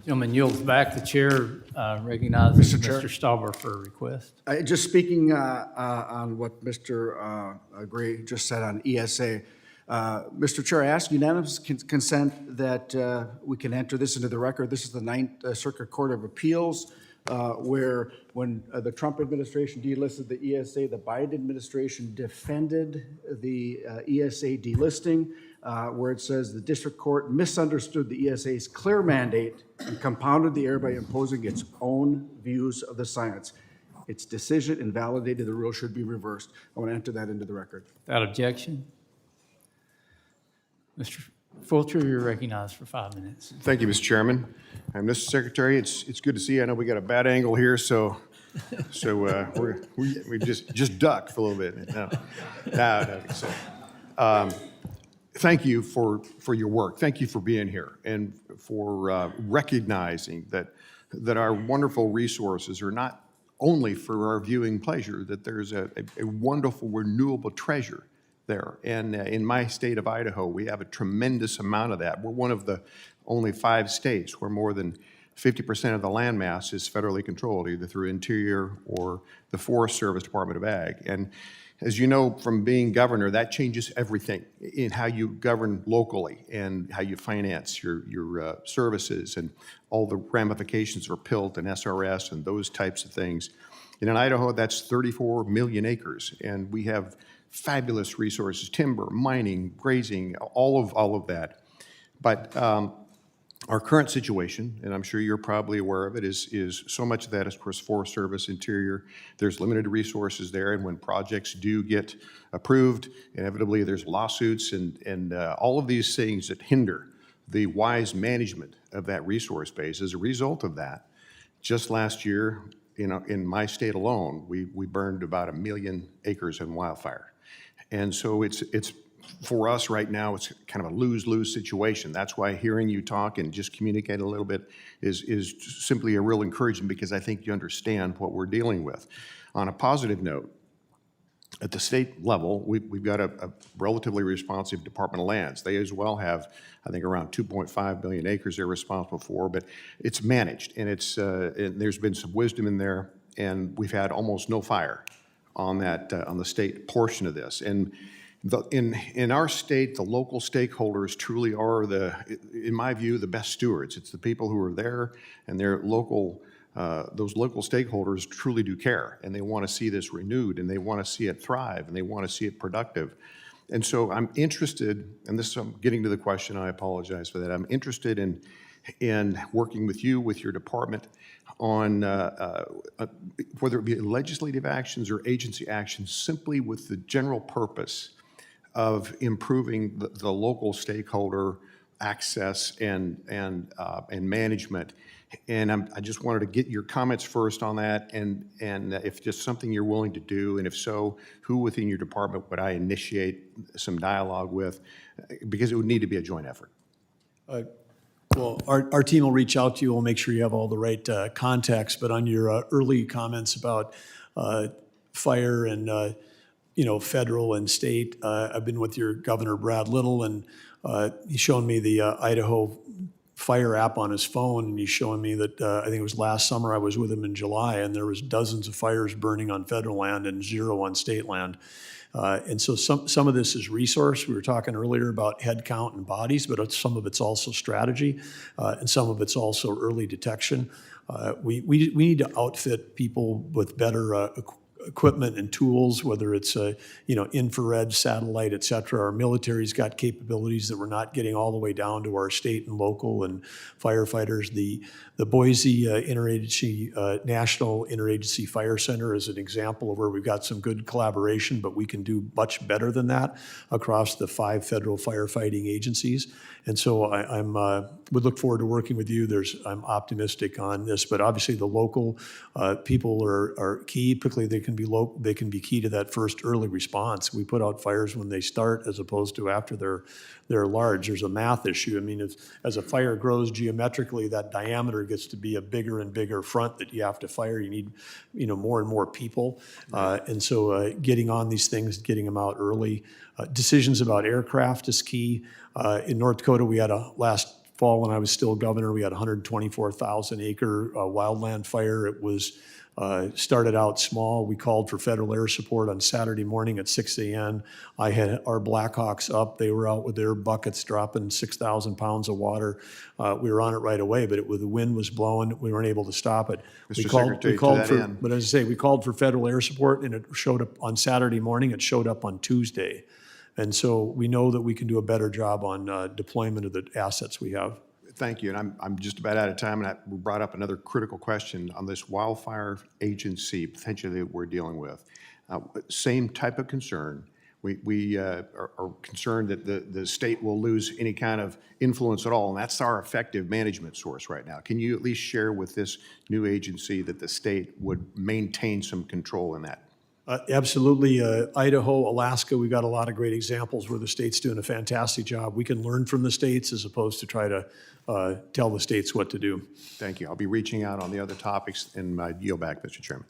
Gentleman yields back. The chair recognizes Mr. Chair. Mr. Stauber for a request. Just speaking on what Mr. Gray just said on ESA, Mr. Chair, I ask unanimous consent that we can enter this into the record. This is the Ninth Circuit Court of Appeals, where when the Trump administration delisted the ESA, the Biden administration defended the ESA delisting, where it says the district court misunderstood the ESA's clear mandate and compounded the error by imposing its own views of the science. Its decision invalidated the rule should be reversed. I want to enter that into the record. Without objection. Mr. Fulcher, you're recognized for 5 minutes. Thank you, Mr. Chairman. Mr. Secretary, it's good to see you. I know we got a bad angle here, so we just duck for a little bit. No. Thank you for your work. Thank you for being here and for recognizing that our wonderful resources are not only for our viewing pleasure, that there's a wonderful renewable treasure there. And in my state of Idaho, we have a tremendous amount of that. We're one of the only 5 states where more than 50% of the land mass is federally controlled, either through Interior or the Forest Service Department of Ag. And as you know from being governor, that changes everything in how you govern locally and how you finance your services and all the ramifications for PILT and SRS and those types of things. And in Idaho, that's 34 million acres, and we have fabulous resources: timber, mining, grazing, all of that. But our current situation, and I'm sure you're probably aware of it, is so much of that is, of course, Forest Service, Interior. There's limited resources there, and when projects do get approved, inevitably there's lawsuits and all of these things that hinder the wise management of that resource base. As a result of that, just last year, in my state alone, we burned about 1 million acres in wildfire. And so it's for us right now, it's kind of a lose-lose situation. That's why hearing you talk and just communicate a little bit is simply a real encouragement, because I think you understand what we're dealing with. On a positive note, at the state level, we've got a relatively responsive Department of Lands. They as well have, I think, around 2.5 million acres they're responsible for, but it's managed, and and there's been some wisdom in there, and we've had almost no fire on that on the state portion of this. And in our state, the local stakeholders truly are in my view, the best stewards. It's the people who are there, and they're local. Those local stakeholders truly do care, and they want to see this renewed, and they want to see it thrive, and they want to see it productive. And so I'm interested, and I'm getting to the question, I apologize for that. I'm interested in working with you, with your department, on whether it be legislative actions or agency actions, simply with the general purpose of improving the local stakeholder access and management. And I just wanted to get your comments first on that, and if just something you're willing to do, and if so, who within your department would I initiate some dialogue with, because it would need to be a joint effort. Well, our team will reach out to you. We'll make sure you have all the right contacts. But on your early comments about fire and federal and state, I've been with your Governor Brad Little, and he's shown me the Idaho Fire app on his phone, and he's showing me that I think it was last summer I was with him in July, and there was dozens of fires burning on federal land and 0 on state land. And so some of this is resource. We were talking earlier about head count and bodies, but some of it's also strategy, and some of it's also early detection. We need to outfit people with better equipment and tools, whether it's infrared, satellite, et cetera. Our military's got capabilities that we're not getting all the way down to our state and local and firefighters. The Boise National Interagency Fire Center is an example of where we've got some good collaboration, but we can do much better than that across the 5 federal firefighting agencies. And so I would look forward to working with you. I'm optimistic on this, but obviously the local people are key. Particularly, they can be key to that first early response. We put out fires when they start, as opposed to after they're large. There's a math issue. I mean, as a fire grows geometrically, that diameter gets to be a bigger and bigger front that you have to fire. You need, more and more people, and so getting on these things, getting them out early. Decisions about aircraft is key. In North Dakota, we had last fall when I was still governor, we had 124,000 acre wildland fire. It was started out small. We called for federal air support on Saturday morning at 6 a.m. I had our Blackhawks up. They were out with their buckets dropping 6,000 pounds of water. We were on it right away, but the wind was blowing. We weren't able to stop it. Mr. Secretary, to that end. But as I say, we called for federal air support, and it showed up on Saturday morning. It showed up on Tuesday. And so we know that we can do a better job on deployment of the assets we have. Thank you, and I'm just about out of time, and I brought up another critical question on this wildfire agency potentially that we're dealing with. Same type of concern. We are concerned that the state will lose any kind of influence at all, and that's our effective management source right now. Can you at least share with this new agency that the state would maintain some control in that? Absolutely. Idaho, Alaska, we've got a lot of great examples where the state's doing a fantastic job. We can learn from the states as opposed to try to tell the states what to do. Thank you. I'll be reaching out on the other topics and yield back, Mr. Chairman.